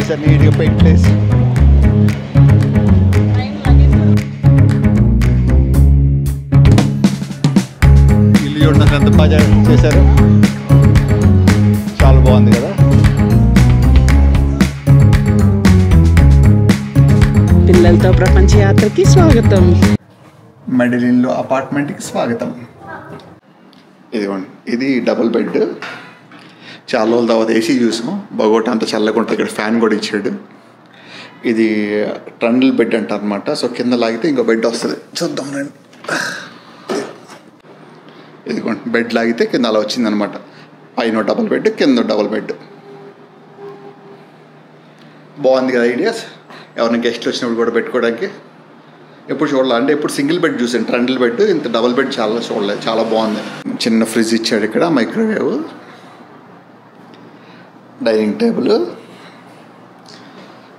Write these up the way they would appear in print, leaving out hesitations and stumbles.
చేశారు నీట్గా పెట్టేసి. ఇల్లు చూడడానికి ఎంత బాగా చేశారు, చాలా బాగుంది కదా. పిల్లలతో ప్రపంచ యాత్రకి స్వాగతం. మెడిలిన్లో అపార్ట్మెంట్కి స్వాగతం. ఇదిగోండి, ఇది డబుల్ బెడ్. చాలా రోజుల తర్వాత ఏసీ చూసాం, బగోటా అంతా చల్లగా ఉంటుంది. ఇక్కడ ఫ్యాన్ కూడా ఇచ్చాడు. ఇది ట్రండిల్ బెడ్ అంటారు అనమాట. సో కింద లాగితే ఇంకో బెడ్ వస్తుంది, చూద్దాం రండి. ఇదిగోండి, బెడ్ లాగితే కింద అలా వచ్చిందనమాట. పైన డబుల్ బెడ్, కింద డబుల్ బెడ్. బాగుంది కదా ఐడియాస్. ఎవరైనా గెస్ట్లు వచ్చినప్పుడు కూడా పెట్టుకోవడానికి. ఎప్పుడు చూడాలి అంటే ఎప్పుడు సింగిల్ బెడ్ చూసాను, ట్రండిల్ బెడ్. ఇంత డబుల్ బెడ్ చాలా చూడలేదు, చాలా బాగుంది. చిన్న ఫ్రిడ్జ్ ఇచ్చాడు ఇక్కడ, మైక్రోవేవ్, డైనింగ్ టేబుల్,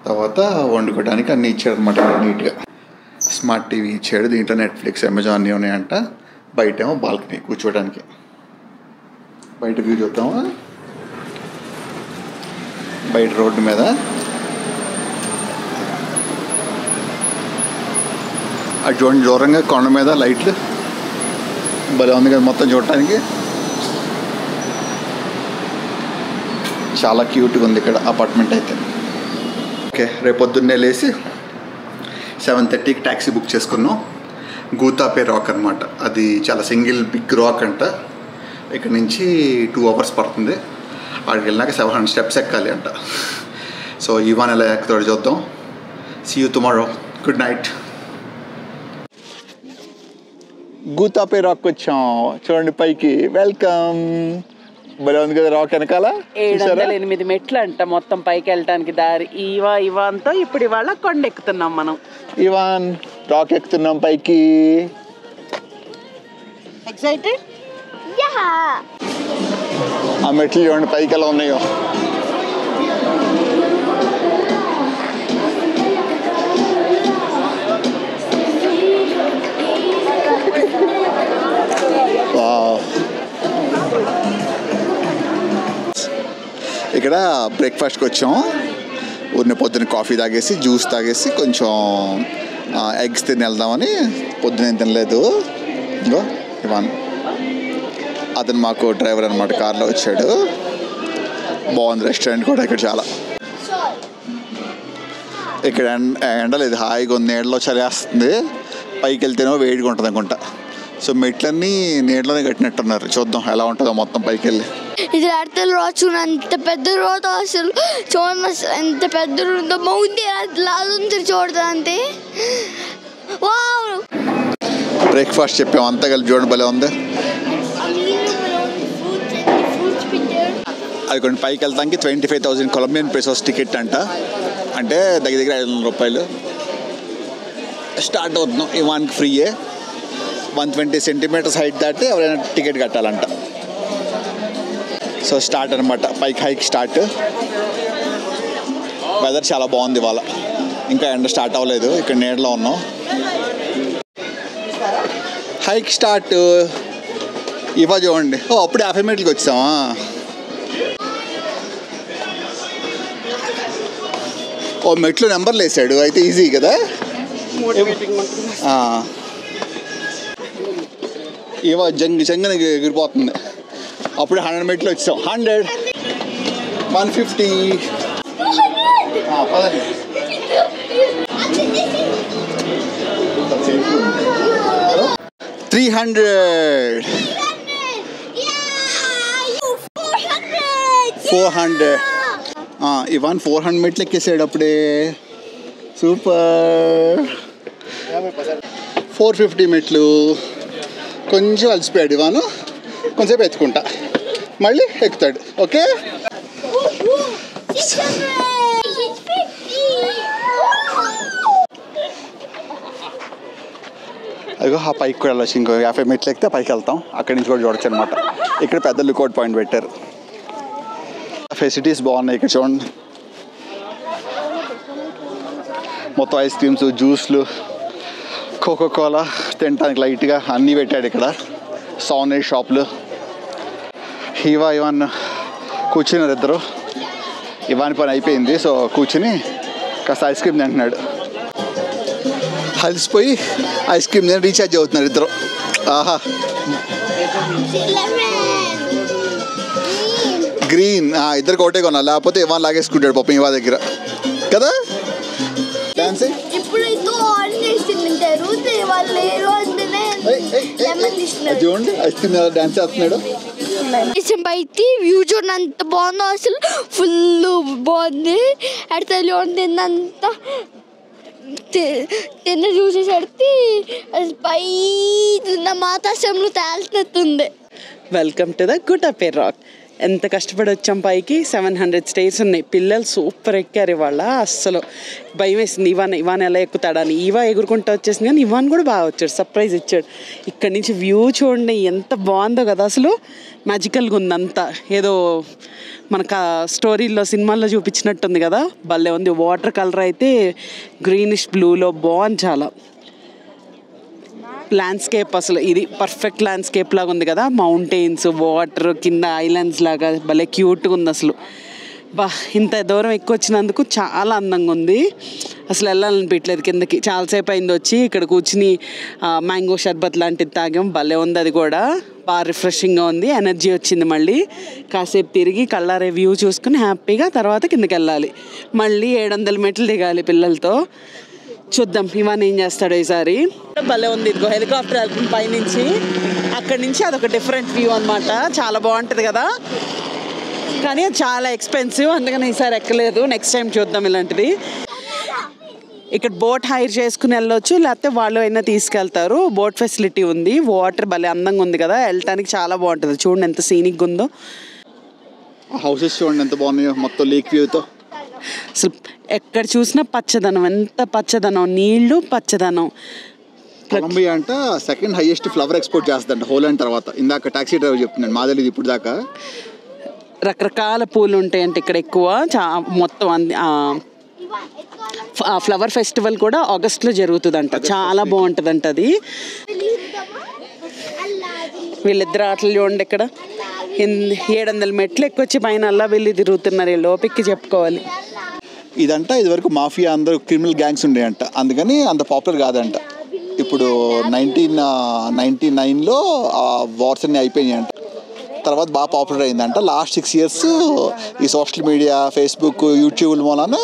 తర్వాత వండుకోవడానికి అన్నీ ఇచ్చాడు అనమాట నీట్గా. స్మార్ట్ టీవీ ఇచ్చాడు, దీంట్లో నెట్ఫ్లిక్స్, అమెజాన్ అన్నీ ఉన్నాయంట. బయటేమో బాల్కనీ కూర్చోడానికి. బయట వ్యూ చూద్దామా, బయట రోడ్డు మీద అటు చూడండి, దూరంగా కొండ మీద లైట్లు భలే ఉంది కదా మొత్తం చూడటానికి. చాలా క్యూట్గా ఉంది ఇక్కడ అపార్ట్మెంట్ అయితే. ఓకే, రేపు పొద్దున్నే లేచి 7:30కి ట్యాక్సీ బుక్ చేసుకున్నాం. గూతాపే రాక్ అనమాట. అది చాలా సింగిల్ బిగ్ రాక్ అంట. ఇక్కడ నుంచి 2 hours పడుతుంది. అక్కడికి వెళ్ళినాక 700 steps ఎక్కాలి అంట. సో ఇవాన్ ఎలా ఎక్కుతాడో చూద్దాం. See you tomorrow. Good night. Guthape rock వచ్చాం, చూడండి పైకి. వెల్కమ్. భలే ఉంది కదా రాక్ వెనకాల. 708 మెట్లు అంట మొత్తం పైకి వెళ్ళటానికి దారి. ఇవాన్తో ఇప్పుడు ఇవాళ కొండ ఎక్కుతున్నాం మనం. ఇవాన్, రాక్ ఎక్కుతున్నాం పైకి. ఎక్సైటెడ్? ఆ మెట్లు చూడండి పైకి ఎలా ఉన్నాయో. ఇక్కడ బ్రేక్ఫాస్ట్కి వచ్చాం. ఊరిని పొద్దున్న కాఫీ తాగేసి, జ్యూస్ తాగేసి, కొంచెం ఎగ్స్ తిని వెళ్దామని. పొద్దున ఏం తినలేదు. ఇంకో ఇవాన్, అతను మాకు డ్రైవర్ అనమాట, కార్లో వచ్చాడు. బాగుంది రెస్టారెంట్ కూడా ఇక్కడ చాలా. ఇక్కడ ఎండలేదు, హాయిగా ఉంది. నీడలో చలేస్తుంది. పైకి వెళ్తేనో వేడిగా ఉంటుంది అనుకుంటా. సో మెట్లన్నీ నీడలోనే కట్టినట్టున్నారు. చూద్దాం ఎలా ఉంటుందో మొత్తం పైకి వెళ్ళి. ఇది అడతలు రాచు, అంత పెద్ద రోత అసలు చూడండి, అసలు ఎంత పెద్ద ఉందో. మౌంది లాదుంది చూడదు అంతే. బ్రేక్ఫాస్ట్ చెప్పాము అంతా కలిపి, చూడండి భలే ఉంది. అది కొన్ని పైకి వెళ్తానికి 25,000 కొలంబియన్ పెసోస్ టికెట్ అంట. అంటే దగ్గర 500 రూపాయలు. స్టార్ట్ అవుతున్నాం. ఇవాన్కి ఫ్రీయే. 120 centimeters హైట్ దాటి ఎవరైనా టికెట్ కట్టాలంట. సో స్టార్ట్ అనమాట, పైకి హైక్ స్టార్ట్. వెదర్ చాలా బాగుంది ఇవాళ. ఇంకా ఎండ స్టార్ట్ అవ్వలేదు, ఇక్కడ నీడలో ఉన్నాం. Hike start. ఇవా చూడండి. అప్పుడే 50 మీటర్కి వచ్చామా. మెట్లు నెంబర్లు వేసాడు, అయితే ఈజీ కదా. ఇవా జంగన ఎగిరిపోతుంది. అప్పుడు 100 మెట్లు వచ్చాం. 100, 150, 300, 400. ఇవాన్ 400 మెట్లు ఎక్కేసాడు అప్పుడే. సూపర్. 450 మెట్లు. కొంచెం అలసిపోయాడు ఇవాను, కొంచెంసేపు ఎత్తుకుంటా, మళ్ళీ ఎక్కుతాడు. ఓకే. అదిగో ఆ పైకి కూడా వెళ్ళచ్చు. ఇంకో 50 మెట్లు ఎక్కితే పైకి వెళ్తాం. అక్కడి నుంచి కూడా చూడొచ్చు అనమాట. ఇక్కడ పెద్ద లుకౌట్ పాయింట్ పెట్టారు. ఫెసిలిటీస్ బాగున్నాయి ఇక్కడ చూడండి. మొత్తం ఐస్ క్రీమ్స్, జ్యూస్లు, కోకోకోలా తినడానికి లైట్గా అన్నీ పెట్టాడు ఇక్కడ. సౌండ్ షాపులు. ఇవాన్ కూర్చున్నారు ఇద్దరు. ఇవాని పని అయిపోయింది. సో కూర్చుని కాస్త ఐస్ క్రీమ్ తింటున్నాడు. అలసిపోయి ఐస్ క్రీమ్ తిని రీఛార్జ్ అవుతున్నారు ఇద్దరు. ఆహా, గ్రీన్ ఇద్దరికి ఒకటే కొన్నా, లేకపోతే ఇవాన్ లాగేసుకుంటాడు పాపం ఇవా దగ్గర కదా. డాన్స్ చూడండి ఐస్ క్రీమ్ ఎలా డాన్స్ చేస్తున్నాడు. అయితే వ్యూ చూడండి అంత బాగుందో, అసలు ఫుల్ బాగుంది. అడితే తిన్నంత తిన్న చూసేసరికి అసలు పై మాతాశ్రంలో తేలుతుంది. Welcome to the Gutape rock. ఎంత కష్టపడి వచ్చాం పైకి. 700 స్టేర్స్ ఉన్నాయి. పిల్లలు సూపర్ ఎక్కారు ఇవాళ. అస్సలు భయం వేసింది ఇవాన్ ఎలా ఎక్కుతాడని. ఇవా ఎగురుకుంటూ వచ్చేసింది, కానీ ఇవాన్ కూడా బాగా వచ్చాడు, సర్ప్రైజ్ ఇచ్చాడు. ఇక్కడ నుంచి వ్యూ చూడండి ఎంత బాగుందో కదా. అసలు మ్యాజికల్గా ఉంది అంతా. ఏదో మనకు ఆ స్టోరీలో సినిమాల్లో చూపించినట్టుంది కదా, భలే ఉంది. వాటర్ కలర్ అయితే గ్రీనిష్ బ్లూలో బాగుంది చాలా. ల్యాండ్స్కేప్ అసలు ఇది పర్ఫెక్ట్ ల్యాండ్స్కేప్ లాగా ఉంది కదా. మౌంటైన్స్, వాటర్, కింద ఐలాండ్స్ లాగా భలే క్యూట్గా ఉంది అసలు. ఇంత దూరం ఎక్కువ వచ్చినందుకు చాలా అందంగా ఉంది. అసలు వెళ్ళాలనిపించలేదు కిందకి. చాలాసేపు అయింది వచ్చి ఇక్కడ కూర్చుని మ్యాంగో షర్బత్ లాంటిది తాగాం. భలే ఉంది అది కూడా, బాగా రిఫ్రెషింగ్గా ఉంది. ఎనర్జీ వచ్చింది. మళ్ళీ కాసేపు తిరిగి కళ్ళారే వ్యూ చూసుకుని హ్యాపీగా తర్వాత కిందకి వెళ్ళాలి. మళ్ళీ 700 మెట్లు దిగాలి పిల్లలతో. చూద్దాం ఇవాన్ ఏం చేస్తాడో ఈసారి. భలే ఉంది. ఇదిగో హెలికాప్టర్ వెళ్తుంది పైనుంచి. అక్కడి నుంచి అదొక డిఫరెంట్ వ్యూ అనమాట. చాలా బాగుంటుంది కదా, కానీ అది చాలా ఎక్స్పెన్సివ్, అందుకని ఈసారి ఎక్కలేదు. నెక్స్ట్ టైం చూద్దాం ఇలాంటిది. ఇక్కడ బోట్ హైర్ చేసుకుని వెళ్ళొచ్చు, లేకపోతే వాళ్ళు అయినా తీసుకెళ్తారు. బోట్ ఫెసిలిటీ ఉంది. వాటర్ భలే అందంగా ఉంది కదా, వెళ్ళటానికి చాలా బాగుంటుంది. చూడండి ఎంత సీనిక్గా ఉందో. హౌసెస్ చూడండి ఎంత బాగున్నాయో, మొత్తం లేక్ వ్యూతో. అసలు ఎక్కడ చూసినా పచ్చదనం, ఎంత పచ్చదనం, నీళ్లు పచ్చదనం. కొలంబియా అంట సెకండ్ హైయెస్ట్ ఫ్లవర్ ఎక్స్పోర్ట్ చేస్తుందంట హోలాండ్ తర్వాత. ఇందాక టాక్సీ డ్రైవర్ చెప్తున్నాను, మా తెలియదు ఇప్పుడు దాకా. రకరకాల పూలు ఉంటాయంటే ఇక్కడ ఎక్కువ. మొత్తం ఫ్లవర్ ఫెస్టివల్ కూడా ఆగస్ట్లో జరుగుతుందంట. చాలా బాగుంటుందంట అది. వీళ్ళిద్దరు ఆటలు చూడండి. ఇక్కడ 700 మెట్లు ఎక్కువచ్చి పైన అలా వెళ్ళి తిరుగుతున్నారు. లోపెక్కి చెప్పుకోవాలి. ఇదంట ఇదివరకు మాఫియా అందరూ క్రిమినల్ గ్యాంగ్స్ ఉండేయంట, అందుకని అంత పాపులర్ కాదంట. ఇప్పుడు 1999లో ఆ వార్స్ అన్నీ అయిపోయినాయంట. తర్వాత బాగా పాపులర్ అయిందంట. లాస్ట్ 6 years ఈ సోషల్ మీడియా, ఫేస్బుక్, యూట్యూబ్ మూలన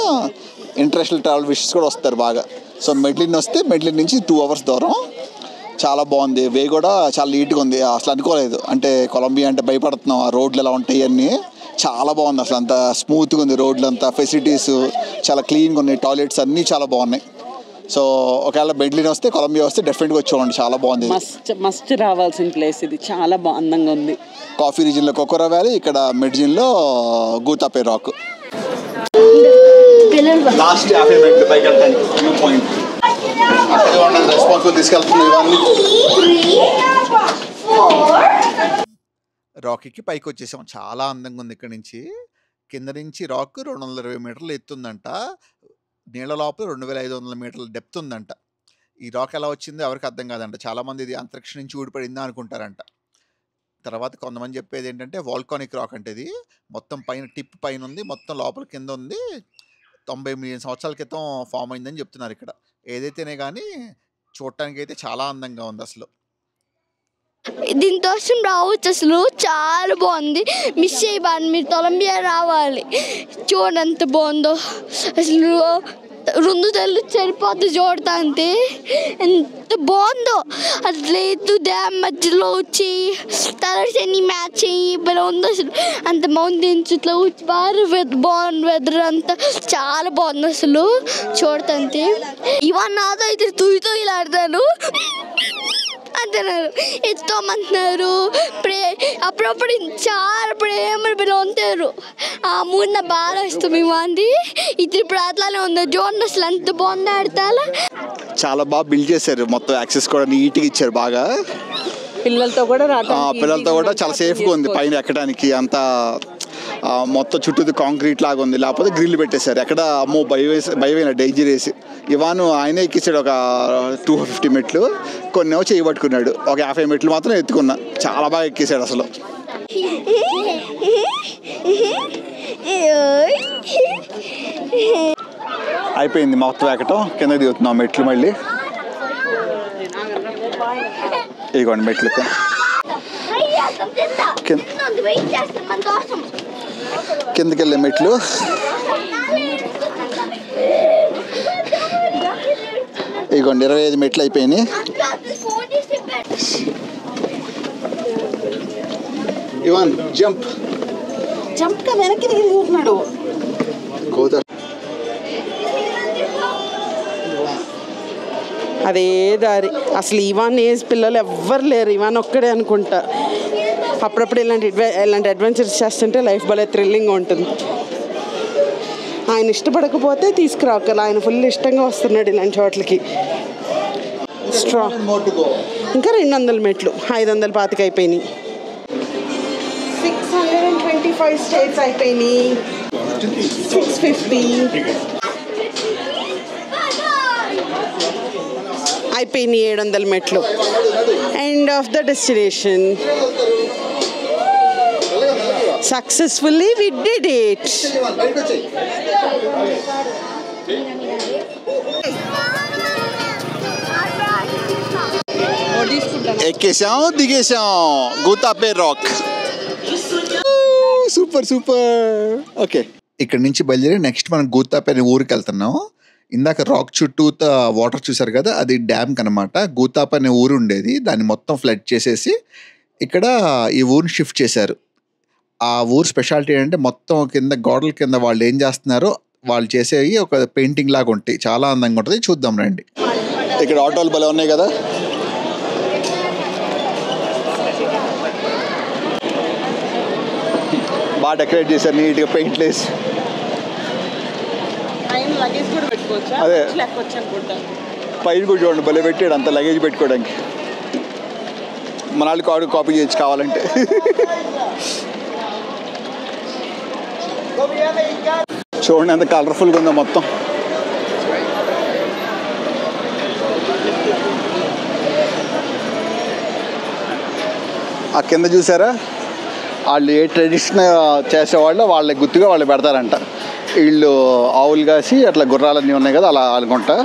ఇంటర్నేషనల్ ట్రావెల్ విషెస్ కూడా వస్తారు బాగా. సో మెడ్లిన్ వస్తే మెడ్లిన్ నుంచి 2 hours దూరం. చాలా బాగుంది. వే కూడా చాలా నీట్గా ఉంది. అసలు అనుకోలేదు, అంటే కొలంబియా అంటే భయపడుతున్నాం, ఆ రోడ్లు ఎలా ఉంటాయి అన్నీ. చాలా బాగుంది అసలు, అంత స్మూత్గా ఉంది రోడ్లు అంతా. ఫెసిలిటీస్ చాలా క్లీన్గా ఉన్నాయి. టాయిలెట్స్ అన్నీ చాలా బాగున్నాయి. సో ఒకవేళ మెడ్లిన్ వస్తే, కొలంబియా వస్తే డెఫినెట్గా వచ్చి చూడండి, చాలా బాగుంది. మస్ట్ రావాల్సిన ప్లేస్ ఇది. చాలా అందంగా ఉంది. కాఫీ రీజియన్లో కోకోరా వ్యాలీ, ఇక్కడ మెడ్జిన్లో గుటాపే రాక్. లాస్ట్ 50 minutes పైకి వెళ్ళడానికి వ్యూ పాయింట్. రెస్పాన్సిబుల్ తీసుకెళ్తున్నాయి ఇవన్నీ. రాక్కి పైకి వచ్చేసాం. చాలా అందంగా ఉంది. ఇక్కడ నుంచి కింద నుంచి రాక్ 220 మీటర్లు ఎత్తుందంట. నీళ్ళ లోపల 2500 మీటర్ల డెప్త్ ఉందంట. ఈ రాక్ ఎలా వచ్చిందో ఎవరికి అర్థం కాదంట. చాలామంది ఇది అంతరిక్షం నుంచి ఊడిపడిందా అనుకుంటారంట. తర్వాత కొంతమంది చెప్పేది ఏంటంటే వాల్కానిక్ రాక్ అంటే ఇది మొత్తం పైన టిప్ పైన ఉంది, మొత్తం లోపల కింద ఉంది. 90 మిలియన్ సంవత్సరాల క్రితం ఫామ్ అయిందని చెప్తున్నారు ఇక్కడ. ఏదైతేనే కానీ చూడటానికి అయితే చాలా అందంగా ఉంది అసలు. దీనికోసం రావచ్చు. అసలు చాలా బాగుంది. మిస్ చేయబాను, మీరు కొలంబియా రావాలి. చూడండి ఎంత బాగుందో అసలు. 2 తెల్లు సరిపోద్ది చూడటానికి. ఎంత బాగుందో అట్లేదు. డ్యామ్ మధ్యలో వచ్చి కలర్స్ అన్ని మ్యాచ్ అయ్యి భలే ఉందో అసలు. అంత మౌంటైన్స్ ఇట్లా వచ్చి బాగా బాగుంది. వెదర్ అంతా చాలా బాగుంది అసలు చూడటానికి. ఇవన్నీ నాతో అయితే తూయిలాడతాను అంటున్నారు, ఎత్తుకోమంటున్నారు. అప్పుడప్పుడు చాలా ప్రేమలు పిలువంటారు. ఆ మూడు బాగా ఇష్టం ఇవ్వండి. ఇది ఇప్పుడు అట్లానే ఉంది. చూడండి అసలు ఎంత బాగుంది. ఆడతాలా చాలా బాగా బిల్డ్ చేశారు. మొత్తం యాక్సెస్ కూడా నీట్గా ఇచ్చారు బాగా. పిల్లలతో కూడా చాలా సేఫ్గా ఉంది పైన ఎక్కడానికి. అంత మొత్తం చుట్టూ కాంక్రీట్ లాగా ఉంది, లేకపోతే గ్రిల్ పెట్టేశారు. ఎక్కడ అమ్మో భయమైన డేంజర్ వేసి ఇవాను ఆయనే ఎక్కించాడు ఒక 250 మెట్లు, కొన్నేమో చేయి పట్టుకున్నాడు. ఒక 50 మెట్లు మాత్రం ఎత్తుకున్నా, చాలా బాగా ఎక్కేసాడు అసలు. అయిపోయింది మొత్తం ఎక్కటం, కింద దిగుతున్నాం మెట్లు. మళ్ళీ ఇదిగోండి మెట్లు, కిందకి వెళ్ళే మెట్లు. ఇదిగోండి 25 మెట్లు అయిపోయినాయి. ఇవాన్ జంప్ వెనక్కి దిగుతున్నాడు. అదే దారి. అసలు ఇవాన్ ఏజ్ పిల్లలు ఎవ్వరు లేరు, ఇవాన్ ఒక్కడే అనుకుంటా. అప్పుడప్పుడు ఇలాంటి అడ్వెంచర్స్ చేస్తుంటే లైఫ్ భలే థ్రిల్లింగ్ ఉంటుంది. ఆయన ఇష్టపడకపోతే తీసుకురాకల, ఆయన ఫుల్ ఇష్టంగా వస్తున్నాడు ఇలాంటి చోట్లకి. ఇంకా 200 మెట్లు, 525 అయిపోయినాయి. 625 స్టేట్స్ అయిపోయినాయి. 650 అయిపోయినాయి. 700 మెట్లు. End of the destination. Successfully we did it. ఎక్కేసాం, దిగేసాం. గూతాపే రాక్. Super super. ఓకే, ఇక్కడ నుంచి బయలుదేరి నెక్స్ట్ మనం గూతాపే అనే ఊరికి వెళ్తున్నాం. ఇందాక రాక్ చుట్టూ వాటర్ చూసారు కదా, అది డ్యామ్ కనమాట. గూతాపే అనే ఊరు ఉండేది, దాన్ని మొత్తం ఫ్లడ్ చేసేసి ఇక్కడ ఈ ఊరిని షిఫ్ట్ చేశారు. ఆ ఊరు స్పెషాలిటీ ఏంటంటే మొత్తం కింద గోడల కింద వాళ్ళు ఏం చేస్తున్నారో వాళ్ళు చేసేవి ఒక పెయింటింగ్ లాగా ఉంటాయి, చాలా అందంగా ఉంటుంది. చూద్దాం రండి. ఇక్కడ ఆటోలు భలే ఉన్నాయి కదా. బాగా డెకరేట్ చేశారు నీట్గా, పెయింట్లు వేసి. అదే పైన కూడా చూడండి భలే పెట్టాడు, అంత లగేజ్ పెట్టుకోవడానికి. మన వాళ్ళు కార్డు కాపీ చేయొచ్చు కావాలంటే. చూడండి ఎంత కలర్ఫుల్గా ఉందో మొత్తం. ఆ కింద చూసారా, వాళ్ళు ఏ ట్రెడిషన్ చేసేవాళ్ళు వాళ్ళకి గుర్తుగా వాళ్ళు పెడతారంట. వీళ్ళు ఆవులు కాసి అట్లా గుర్రాలన్నీ ఉన్నాయి కదా, అలా అనుకుంటా.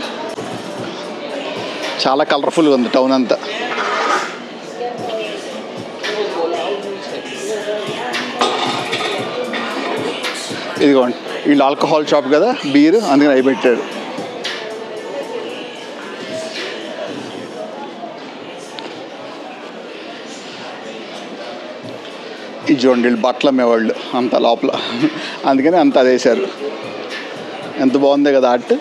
చాలా కలర్ఫుల్గా ఉంది టౌన్ అంతా. ఇదిగోండి, వీళ్ళు ఆల్కహాల్ షాప్ కదా, బీర్, అందుకని అవి పెట్టాడు. ఇది చూడండి, వీళ్ళు బట్టలు అమ్మేవాళ్ళు అంత లోపల, అందుకని అంత అది వేశారు. ఎంత బాగుంది కదా ఆర్ట్.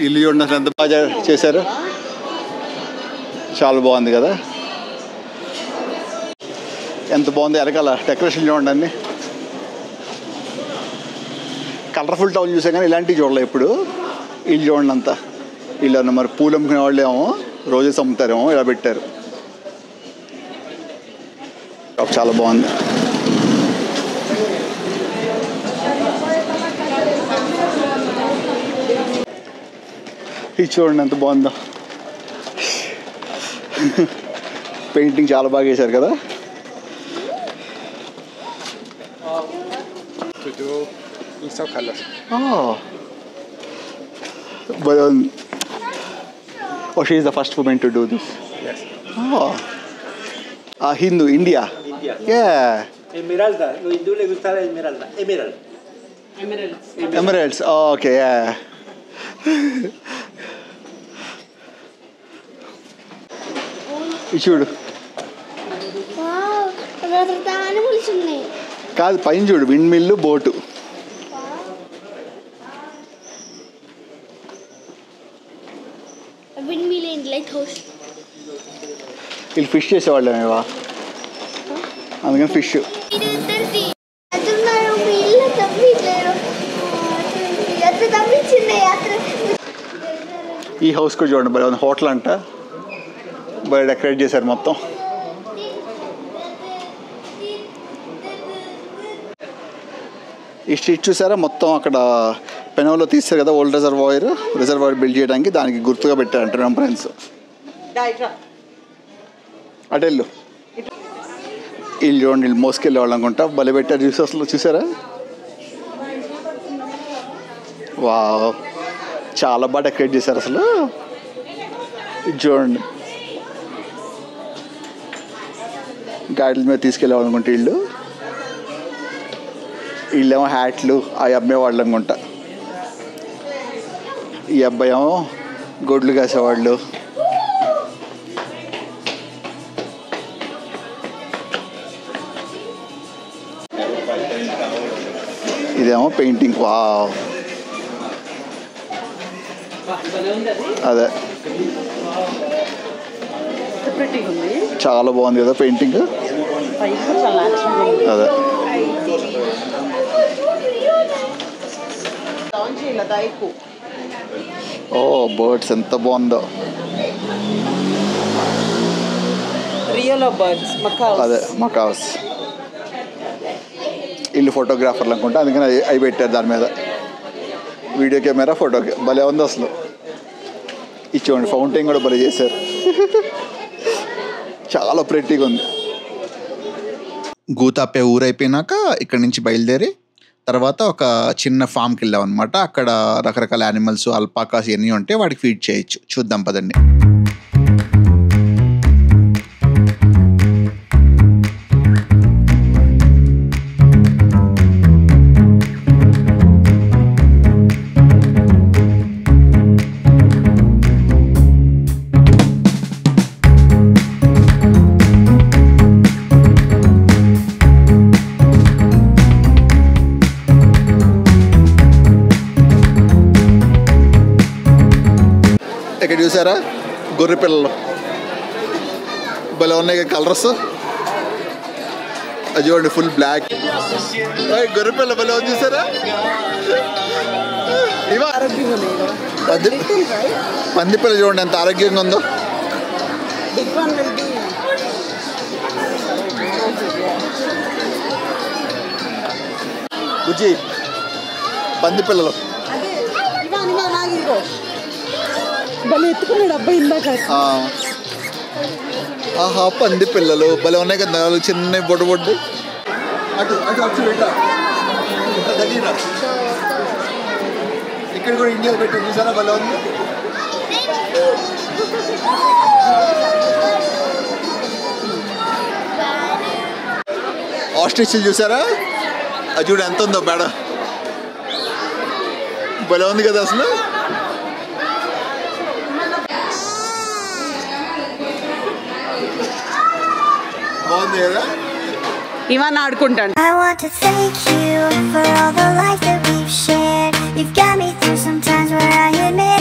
ఇల్లు చూడండి అసలు ఎంత బాగా చేశారు, చాలా బాగుంది కదా. ఎంత బాగుంది వెనకాల డెకరేషన్ చూడండి, అన్ని కలర్ఫుల్ టౌన్ చూసాం కానీ ఇలాంటివి చూడలే ఎప్పుడు. ఇల్లు చూడండి అంతా. వీళ్ళు అన్న మరి పూలు అమ్ముకునే వాళ్ళు ఏమో రోజెస్ అమ్ముతారేమో, ఇలా పెట్టారు. చాలా బాగుంది. ఇది చూడండి ఎంత బాగుందో, పెయింటింగ్ చాలా బాగా వేశారు కదా. Oh, she is the first woman to do this. Yes. Oh. Hindu, India. Yeah. Esmeralda. Los hindúes les gusta la esmeralda. Emeralds. Oh, okay, yeah. చూడు, కాదు పైన చూడు, విండ్ మిల్లు, బోటు. వీళ్ళు ఫిష్ చేసేవాళ్ళేమేవా, అందుకని ఫిష్. ఈ హౌస్ కూడా చూడండి, hotel అంట. బాగా డెకరేట్ చేశారు మొత్తం. ఈ స్ట్రీట్ చూసారా, మొత్తం అక్కడ పెనోలో తీస్తారు కదా ఓల్డ్ రిజర్వాయర్ బిల్డ్ చేయడానికి, దానికి గుర్తుగా పెట్టారంట రిఫరెన్స్. అటెళ్ళు వీళ్ళు చూడండి, వీళ్ళు మోసుకెళ్ళే వాళ్ళు అనుకుంటా, భలే పెట్టారు చూసి అసలు. చూసారా, వా చాలా బాగా డెకరేట్ చేశారు అసలు. చూడండి, గాడిల మీద తీసుకెళ్ళేవాళ్ళు అనుకుంటా వీళ్ళేమో హ్యాట్లు అవి అమ్మేవాళ్ళు అనుకుంటా. ఈ అబ్బాయి ఏమో గొడ్లు కాసేవాళ్ళు. ఇదేమో పెయింటింగ్. వా అదే చాలా బాగుంది కదా పెయింటింగ్. అదే ఓ బర్డ్స్ ఎంత బాగుందో. అదే మకాస్. వీళ్ళు ఫోటోగ్రాఫర్లు అనుకుంటా, అందుకని అవి పెట్టారు దాని మీద. వీడియో కెమెరా, ఫోటో భలే ఉంది అసలు. ఇచ్చేయండి, ఫౌంటైన్ కూడా భలే చేశారు. చాలా ప్రెట్టీగా ఉంది. గూతాపే ఊరైపోయినాక ఇక్కడి నుంచి బయలుదేరి తర్వాత ఒక చిన్న ఫామ్కి వెళ్ళాం అనమాట. అక్కడ రకరకాల యానిమల్స్, అల్పాకాస్ ఇవన్నీ ఉంటే వాడికి ఫీడ్ చేయొచ్చు. చూద్దాం పదండి. ఇక్కడ చూసారా గొర్రె పిల్లలు భలే ఉన్నాయి కలర్స్. అది చూడండి ఫుల్ బ్లాక్. గొర్రె పిల్ల భలే ఉంది చూసారా. పంది పిల్ల చూడండి ఎంత ఆరోగ్యంగా ఉందో. బుజ్జి పంది పిల్లలు ఎత్తుకున్నాడు అబ్బాయి ఇందాక. ఆహా పంది పిల్లలు భలే ఉన్నాయి కదా, చిన్న బొడ్డు బొడ్డు. అటు అటు అటు ఇక్కడ కూడా ఇండియా పెట్టి చూసారా భలే ఉంది. ఆస్ట్రిచ్లు చూసారా, అది చూడ ఎంత ఉందో మేడ. భలే ఉంది కదా అసలు. బాగుంది కదా. ఇవన్నీ ఆడుకుంటాను. I want to thank you for